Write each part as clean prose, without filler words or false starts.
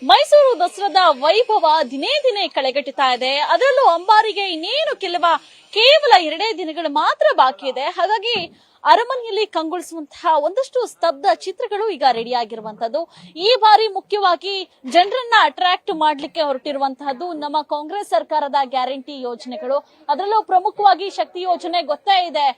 ಮೈಸೂರು ದಸರಾದ ವೈಭವ ದಿನೇ ದಿನೇ ಕಳೆಗಟ್ಟುತ್ತಾ ಇದೆ. ಅದರಲ್ಲೂ ಅಂಬಾರಿಗೆ ಇನ್ನೇನು ಕೇವಲ 2 ದಿನಗಳು ಮಾತ್ರ ಬಾಕಿ ಇದೆ. ಹಾಗಾಗಿ ಅರಮನೆಯಲ್ಲಿ ಕಂಗೊಳಿಸುವಂತಹ ಒಂದಷ್ಟು ಸ್ತಬ್ಧ ಚಿತ್ರಗಳು ಈಗ ರೆಡಿ ಆಗಿರುವಂತದ್ದು. ಈ ಬಾರಿ ಮುಖ್ಯವಾಗಿ ಜನರನ್ನ ಅಟ್ರಾಕ್ಟ್ ಮಾಡ್ಲಿಕ್ಕೆ ಹೊರಟಿರುವಂತಹದ್ದು ನಮ್ಮ ಕಾಂಗ್ರೆಸ್ ಸರ್ಕಾರದ ಗ್ಯಾರಂಟಿ ಯೋಜನೆಗಳು. ಅದರಲ್ಲೂ ಪ್ರಮುಖವಾಗಿ ಶಕ್ತಿ ಯೋಜನೆ ಗೊತ್ತೇ ಇದೆ.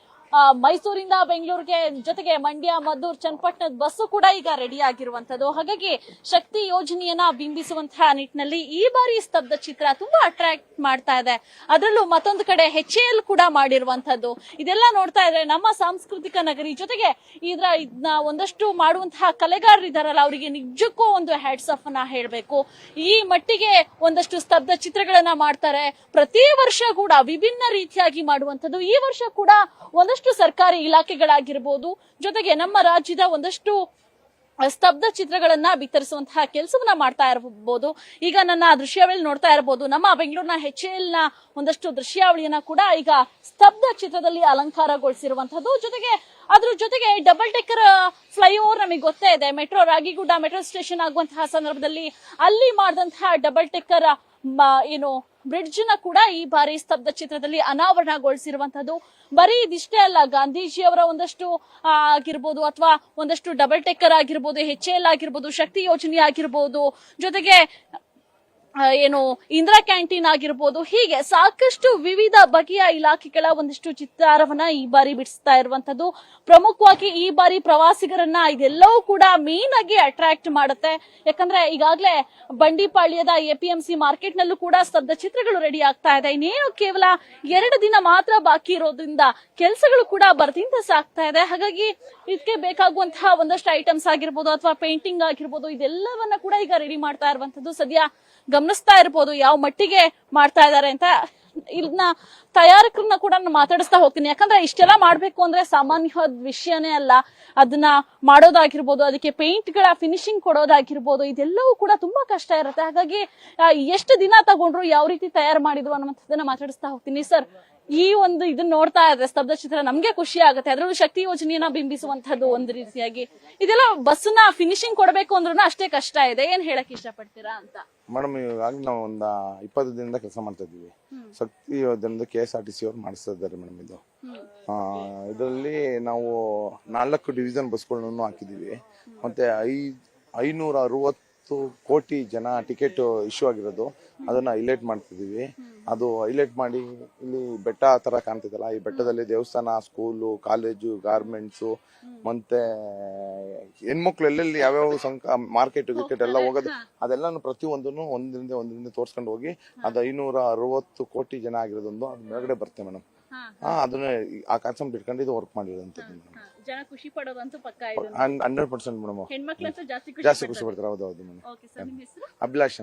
ಮೈಸೂರಿಂದ ಬೆಂಗಳೂರಿಗೆ ಜೊತೆಗೆ ಮಂಡ್ಯ, ಮದ್ದೂರು, ಚನ್ನಪಟ್ಟಣದ ಬಸ್ಸು ಕೂಡ ಈಗ ರೆಡಿ ಆಗಿರುವಂತದ್ದು. ಹಾಗಾಗಿ ಶಕ್ತಿ ಯೋಜನೆಯನ್ನ ಬಿಂಬಿಸುವಂತಹ ನಿಟ್ಟಿನಲ್ಲಿ ಈ ಬಾರಿ ಸ್ತಬ್ಧ ಚಿತ್ರ ತುಂಬಾ ಅಟ್ರಾಕ್ಟ್ ಮಾಡ್ತಾ ಇದೆ. ಅದರಲ್ಲೂ ಮತ್ತೊಂದು ಕಡೆ HAL ಕೂಡ ಮಾಡಿರುವಂತದ್ದು. ಇದೆಲ್ಲ ನೋಡ್ತಾ ಇದ್ರೆ ನಮ್ಮ ಸಾಂಸ್ಕೃತಿಕ ನಗರಿ ಜೊತೆಗೆ ಇದನ್ನ ಒಂದಷ್ಟು ಮಾಡುವಂತಹ ಕಲೆಗಾರರು ಇದಾರಲ್ಲ, ಅವರಿಗೆ ನಿಜಕ್ಕೂ ಒಂದು ಹ್ಯಾಟ್ಸ್ ಆಫ್ ಅನ್ನ ಹೇಳ್ಬೇಕು. ಈ ಮಟ್ಟಿಗೆ ಒಂದಷ್ಟು ಸ್ತಬ್ಧ ಚಿತ್ರಗಳನ್ನ ಮಾಡ್ತಾರೆ. ಪ್ರತಿ ವರ್ಷ ಕೂಡ ವಿಭಿನ್ನ ರೀತಿಯಾಗಿ ಮಾಡುವಂತದ್ದು. ಈ ವರ್ಷ ಕೂಡ ಒಂದಷ್ಟು ಸರ್ಕಾರಿ ಇಲಾಖೆಗಳಾಗಿರ್ಬೋದು, ಜೊತೆಗೆ ನಮ್ಮ ರಾಜ್ಯದ ಒಂದಷ್ಟು ಸ್ತಬ್ಧ ಚಿತ್ರಗಳನ್ನ ಬಿತ್ತರಿಸುವಂತಹ ಕೆಲಸವನ್ನ ಮಾಡ್ತಾ ಇರಬಹುದು. ಈಗ ನನ್ನ ದೃಶ್ಯಾವಳಿ ನೋಡ್ತಾ ಇರಬಹುದು. ನಮ್ಮ ಬೆಂಗಳೂರಿನ HAL ನ ಒಂದಷ್ಟು ದೃಶ್ಯಾವಳಿಯನ್ನ ಕೂಡ ಈಗ ಸ್ತಬ್ಧ ಚಿತ್ರದಲ್ಲಿ ಅಲಂಕಾರಗೊಳಿಸಿರುವಂತದ್ದು. ಜೊತೆಗೆ ಅದ್ರ ಜೊತೆಗೆ ಡಬಲ್ ಡೆಕ್ಕರ್ ಫ್ಲೈಓವರ್ ನಮಗೆ ಗೊತ್ತೇ ಇದೆ. ಮೆಟ್ರೋ ರಾಗಿಗುಡ್ಡ ಮೆಟ್ರೋ ಸ್ಟೇಷನ್ ಆಗುವಂತಹ ಸಂದರ್ಭದಲ್ಲಿ ಅಲ್ಲಿ ಮಾಡಿದಂತಹ ಡಬಲ್ ಡೆಕ್ಕರ್ ಬ್ರಿಡ್ಜ್ ನ ಕೂಡ ಈ ಬಾರಿ ಸ್ತಬ್ಧ ಚಿತ್ರದಲ್ಲಿ ಅನಾವರಣಗೊಳಿಸಿರುವಂತದ್ದು. ಬರೀ ಇದಿಷ್ಟೇ ಅಲ್ಲ, ಗಾಂಧೀಜಿಯವರ ಒಂದಷ್ಟು ಆಗಿರ್ಬೋದು, ಅಥವಾ ಒಂದಷ್ಟು ಡಬಲ್ ಟೆಕ್ಕರ್ ಆಗಿರ್ಬೋದು, HAL ಆಗಿರ್ಬೋದು, ಶಕ್ತಿ ಯೋಜನೆ ಆಗಿರ್ಬೋದು, ಜೊತೆಗೆ ಇಂದಿರಾ ಕ್ಯಾಂಟೀನ್ ಆಗಿರ್ಬೋದು, ಹೀಗೆ ಸಾಕಷ್ಟು ವಿವಿಧ ಬಗೆಯ ಇಲಾಖೆಗಳ ಒಂದಿಷ್ಟು ಚಿತ್ತಾರವನ್ನ ಈ ಬಾರಿ ಬಿಡಿಸ್ತಾ ಇರುವಂತದ್ದು. ಪ್ರಮುಖವಾಗಿ ಈ ಬಾರಿ ಪ್ರವಾಸಿಗರನ್ನ ಇದೆಲ್ಲವೂ ಕೂಡ ಮೇನ್ ಆಗಿ ಅಟ್ರಾಕ್ಟ್ ಮಾಡುತ್ತೆ. ಯಾಕಂದ್ರೆ ಈಗಾಗಲೇ ಬಂಡಿಪಾಳ್ಯದ APMC ಮಾರ್ಕೆಟ್ ನಲ್ಲೂ ಕೂಡ ಸ್ತಬ್ಧ ಚಿತ್ರಗಳು ರೆಡಿ ಆಗ್ತಾ ಇದೆ. ಇನ್ನೇನು ಕೇವಲ 2 ದಿನ ಮಾತ್ರ ಬಾಕಿ ಇರೋದ್ರಿಂದ ಕೆಲಸಗಳು ಕೂಡ ಬರ್ದಿಂದ ಸಾಗ್ತಾ ಇದೆ. ಹಾಗಾಗಿ ಇದಕ್ಕೆ ಬೇಕಾಗುವಂತಹ ಒಂದಷ್ಟು ಐಟಮ್ಸ್ ಆಗಿರ್ಬೋದು, ಅಥವಾ ಪೇಂಟಿಂಗ್ ಆಗಿರ್ಬೋದು, ಇದೆಲ್ಲವನ್ನ ಕೂಡ ಈಗ ರೆಡಿ ಮಾಡ್ತಾ ಇರುವಂತದ್ದು. ಸದ್ಯ ಗಮನಿಸ್ತಾ ಇರ್ಬೋದು ಯಾವ ಮಟ್ಟಿಗೆ ಮಾಡ್ತಾ ಇದ್ದಾರೆ ಅಂತ. ಇದನ್ನ ತಯಾರಕರನ್ನ ಕೂಡ ನಾನು ಮಾತಾಡಿಸ್ತಾ ಹೋಗ್ತೀನಿ. ಯಾಕಂದ್ರೆ ಇಷ್ಟೆಲ್ಲ ಮಾಡ್ಬೇಕು ಅಂದ್ರೆ ಸಾಮಾನ್ಯವಾದ ವಿಷಯನೇ ಅಲ್ಲ. ಅದನ್ನ ಮಾಡೋದಾಗಿರ್ಬೋದು, ಅದಕ್ಕೆ ಪೇಂಟ್ ಗಳ ಫಿನಿಶಿಂಗ್ ಕೊಡೋದಾಗಿರ್ಬೋದು, ಇದೆಲ್ಲವೂ ಕೂಡ ತುಂಬಾ ಕಷ್ಟ ಇರುತ್ತೆ. ಹಾಗಾಗಿ ಎಷ್ಟು ದಿನ ತಗೊಂಡ್ರು, ಯಾವ ರೀತಿ ತಯಾರು ಮಾಡಿದ್ರು ಅನ್ನೋದನ್ನ ಮಾತಾಡಿಸ್ತಾ ಹೋಗ್ತೀನಿ. ಸರ್, ಈ ಒಂದು ಇದನ್ನ ನೋಡ್ತಾ ಇದ್ರೆ ಸ್ತಬ್ಧ ಚಿತ್ರ ನಮ್ಗೆ ಖುಷಿ ಆಗುತ್ತೆ. ಅದರಲ್ಲೂ ಶಕ್ತಿ ಯೋಜನೆಯನ್ನ ಬಿಂಬಿಸುವಂತದ್ದು ಒಂದು ರೀತಿಯಾಗಿ. ಇದೆಲ್ಲ ಬಸ್ನ ಫಿನಿಶಿಂಗ್ ಕೊಡಬೇಕು ಅಂದ್ರೂ ಅಷ್ಟೇ ಕಷ್ಟ ಇದೆ. ಏನ್ ಹೇಳಕ್ ಇಷ್ಟಪಡ್ತೀರಾ ಅಂತ? ಮೇಡಮ್, ಇವಾಗಲೇ ನಾವು ಒಂದು 20 ದಿನದಿಂದ ಕೆಲಸ ಮಾಡ್ತಾ ಇದ್ದೀವಿ. ಶಕ್ತಿ ಯೋಜನೆ KSRTC ಅವ್ರು ಮಾಡಿಸ್ತಾ ಇದ್ದಾರೆ ಮೇಡಮ್. ಇದರಲ್ಲಿ ನಾವು 4 ಡಿವಿಷನ್ ಬಸ್ಗಳನ್ನು ಹಾಕಿದೀವಿ. ಮತ್ತೆ 560 ಕೋಟಿ ಜನ ಟಿಕೆಟ್ ಇಶ್ಯೂ ಆಗಿರೋದು, ಅದನ್ನ ಹೈಲೈಟ್ ಮಾಡ್ತಿದೀವಿ. ಅದು ಹೈಲೈಟ್ ಮಾಡಿ ಇಲ್ಲಿ ಬೆಟ್ಟ ತರ ಕಾಣ್ತಿದಲ್ಲ, ಈ ಬೆಟ್ಟದಲ್ಲಿ ದೇವಸ್ಥಾನ, ಸ್ಕೂಲು, ಕಾಲೇಜು, ಗಾರ್ಮೆಂಟ್ಸು, ಮತ್ತೆ ಹೆಣ್ಮಕ್ಳು ಎಲ್ಲೆಲ್ಲಿ ಯಾವ್ಯಾವ ಮಾರ್ಕೆಟ್ ಗಿಕೆಟ್ ಎಲ್ಲ ಹೋಗೋದು, ಅದೆಲ್ಲಾನು ಪ್ರತಿಯೊಂದನ್ನು ಒಂದರಿಂದ ತೋರ್ಸ್ಕೊಂಡು ಹೋಗಿ ಅದು 560 ಕೋಟಿ ಜನ ಆಗಿರೋದೊಂದು ಅದ್ ಮೇಲ್ಗಡೆ ಬರುತ್ತೆ ಮೇಡಮ್. ಅದನ್ನ ಆ ಕಾನ್ಸೆಪ್ಟ್ ಇಟ್ಕೊಂಡು ಇದು ವರ್ಕ್ ಮಾಡಿರೋಂಥದ್ದು ಮೇಡಮ್. ಜನ ಖುಷಿ ಪಡೋದಂತೂ ಪಕ್ಕ 100% ಮೇಡಮ್. ಹೆಣ್ಮಕ್ಳಂತೂ ಜಾಸ್ತಿ ಖುಷಿ ಪಡ್ತಾರೆ. ಹೌದು ಮೇಡಮ್. ಅಭಿಲಾಷ್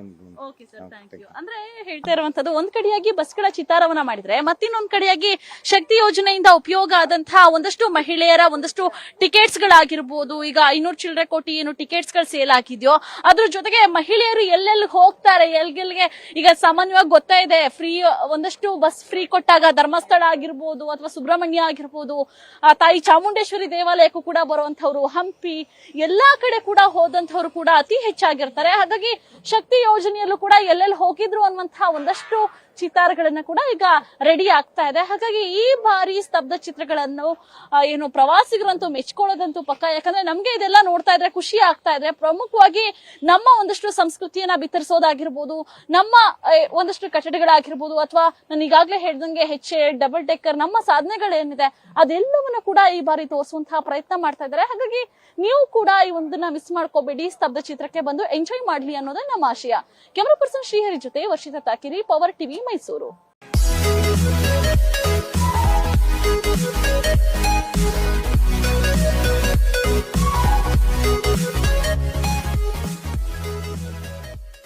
ಅಂದ್ರೆ ಹೇಳ್ತಾ ಇರುವಂತದ್ದು, ಒಂದ್ ಕಡೆಯಾಗಿ ಬಸ್ಗಳ ಚಿತ್ತಾರವನ್ನ ಮಾಡಿದ್ರೆ, ಮತ್ತಿನ್ನೊಂದ್ ಕಡೆಯಾಗಿ ಶಕ್ತಿ ಯೋಜನೆಯಿಂದ ಉಪಯೋಗ ಆದಂತಹ ಒಂದಷ್ಟು ಮಹಿಳೆಯರ ಒಂದಷ್ಟು ಟಿಕೆಟ್ಸ್ ಗಳಾಗಿರ್ಬೋದು. ಈಗ 500 ಚಿಲ್ಲರೆ ಕೋಟಿ ಏನು ಟಿಕೆಟ್ಸ್ ಗಳು ಸೇಲ್ ಆಗಿದೆಯೋ, ಅದ್ರ ಜೊತೆಗೆ ಮಹಿಳೆಯರು ಎಲ್ಲೆಲ್ಲಿ ಹೋಗ್ತಾರೆ, ಎಲ್ಗೆಲ್ಗೆ ಈಗ ಸಾಮಾನ್ಯವಾಗಿ ಗೊತ್ತಾ ಇದೆ, ಫ್ರೀ ಒಂದಷ್ಟು ಬಸ್ ಫ್ರೀ ಕೊಟ್ಟಾಗ ಧರ್ಮಸ್ಥಳ ಆಗಿರ್ಬೋದು, ಅಥವಾ ಸುಬ್ರಹ್ಮಣ್ಯ ಆಗಿರ್ಬೋದು, ತಾಯಿ ಚಾಮುಂಡೇಶ್ವರಿ ದೇವಾಲಯಕ್ಕೂ ಕೂಡ ಬರುವಂತವ್ರು, ಹಂಪಿ, ಎಲ್ಲಾ ಕಡೆ ಕೂಡ ಹೋದಂತವ್ರು ಕೂಡ ಅತಿ ಹೆಚ್ಚಾಗಿರ್ತಾರೆ. ಹಾಗಾಗಿ ಶಕ್ತಿ ಯೋಜನೆಯಲ್ಲೂ ಕೂಡ ಎಲ್ಲೆಲ್ಲಿ ಹೋಗಿದ್ರು ಅನ್ನುವಂತಹ ಒಂದಷ್ಟು ಚಿತ್ತಾರಗಳನ್ನ ಕೂಡ ಈಗ ರೆಡಿ ಆಗ್ತಾ ಇದೆ. ಹಾಗಾಗಿ ಈ ಬಾರಿ ಸ್ತಬ್ಧ ಚಿತ್ರಗಳನ್ನು ಪ್ರವಾಸಿಗರಂತೂ ಮೆಚ್ಕೊಳ್ಳೋದಂತೂ ಪಕ್ಕ. ಯಾಕಂದ್ರೆ ನಮ್ಗೆ ಇದೆಲ್ಲ ನೋಡ್ತಾ ಇದ್ರೆ ಖುಷಿ ಆಗ್ತಾ ಇದೆ. ಪ್ರಮುಖವಾಗಿ ನಮ್ಮ ಒಂದಷ್ಟು ಸಂಸ್ಕೃತಿಯನ್ನ ಬಿತ್ತರಿಸೋದಾಗಿರ್ಬೋದು, ನಮ್ಮ ಒಂದಷ್ಟು ಕಟ್ಟಡಗಳಾಗಿರ್ಬೋದು, ಅಥವಾ ನಾನು ಈಗಾಗಲೇ ಹೇಳ್ದಂಗೆ HAL, ಡಬಲ್ ಡೆಕ್ಕರ್, ನಮ್ಮ ಸಾಧನೆಗಳೇನಿದೆ ಅದೆಲ್ಲವನ್ನ ಕೂಡ ಈ ಬಾರಿ ತೋರಿಸುವಂತಹ ಪ್ರಯತ್ನ ಮಾಡ್ತಾ ಇದ್ದಾರೆ. ಹಾಗಾಗಿ ನೀವು ಕೂಡ ಈ ಒಂದನ್ನ ಮಿಸ್ ಮಾಡ್ಕೋಬೇಡಿ. ಸ್ತಬ್ಧ ಚಿತ್ರಕ್ಕೆ ಬಂದು ಎಂಜಾಯ್ ಮಾಡ್ಲಿ ಅನ್ನೋದೇ ನಮ್ಮ ಆಶಯ. ಕ್ಯಾಮರಾ ಪರ್ಸನ್ ಶ್ರೀಹರಿ ಜೊತೆ ವರ್ಷಿತಾ ತಾಕಿರಿ, ಪವರ್ ಟಿವಿ, ಮೈಸೂರು.